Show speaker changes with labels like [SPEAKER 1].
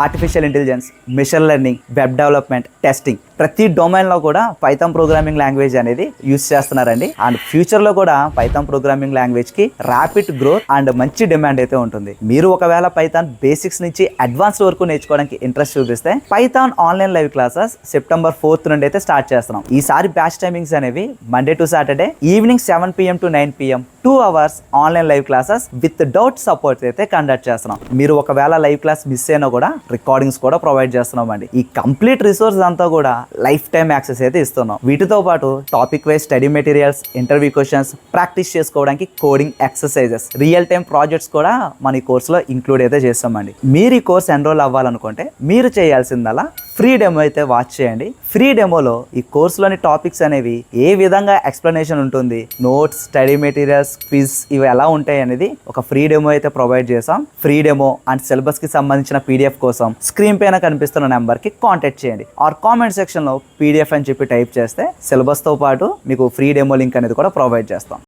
[SPEAKER 1] Artificial intelligence, machine learning, web development, testing ప్రతి డొమైన్లో కూడా పైథాన్ ప్రోగ్రామింగ్ లాంగ్వేజ్ అనేది యూస్ చేస్తున్నారండి. అండ్ ఫ్యూచర్లో కూడా పైథాన్ ప్రోగ్రామింగ్ లాంగ్వేజ్కి ర్యాపిడ్ గ్రోత్ అండ్ మంచి డిమాండ్ అయితే ఉంటుంది. మీరు ఒకవేళ పైథాన్ బేసిక్స్ నుంచి అడ్వాన్స్డ్ వరకు నేర్చుకోవడానికి ఇంట్రెస్ట్ చూపిస్తే Python online live classes September 4th నుండి అయితే స్టార్ట్ చేస్తున్నాం. ఈసారి బ్యాచ్ టైమింగ్స్ అనేవి Monday to Saturday evening 7 PM to 9 PM 2 hours online live classes with doubt support అయితే కండక్ట్ చేస్తున్నాం. మీరు ఒకవేళ లైవ్ క్లాస్ మిస్ అయినా కూడా రికార్డింగ్స్ కూడా ప్రొవైడ్ చేస్తున్నాం అండి. ఈ కంప్లీట్ రిసోర్స్ అంతా కూడా లైఫ్ టైం యాక్సెస్ అయితే ఇస్తున్నాం. వీటితో పాటు topic wise study materials, interview questions, practice చేసుకోవడానికి coding exercises, real time projects కూడా మన ఈ కోర్సులో ఇంక్లూడ్ అయితే చేస్తామండి. మీరు ఈ కోర్స్ ఎన్రోల్ అవ్వాలనుకుంటే మీరు చేయాల్సిందల్లా ఫ్రీ డెమో అయితే వాచ్ చేయండి. ఫ్రీ డెమోలో ఈ కోర్సులోని టాపిక్స్ అనేవి ఏ విధంగా ఎక్స్ప్లెనేషన్ ఉంటుంది, నోట్స్, స్టడీ మెటీరియల్స్, క్విజ్ ఇవి ఎలా ఉంటాయి అనేది ఒక ఫ్రీ డెమో అయితే ప్రొవైడ్ చేసాం. ఫ్రీ డెమో అండ్ సిలబస్ కి సంబంధించిన PDF కోసం స్క్రీన్ పైన కనిపిస్తున్న నెంబర్ కి కాంటాక్ట్ చేయండి. ఆర్ కామెంట్ సెక్షన్ లో PDF అని చెప్పి టైప్ చేస్తే సిలబస్ తో పాటు మీకు ఫ్రీ డెమో లింక్ అనేది కూడా ప్రొవైడ్ చేస్తాం.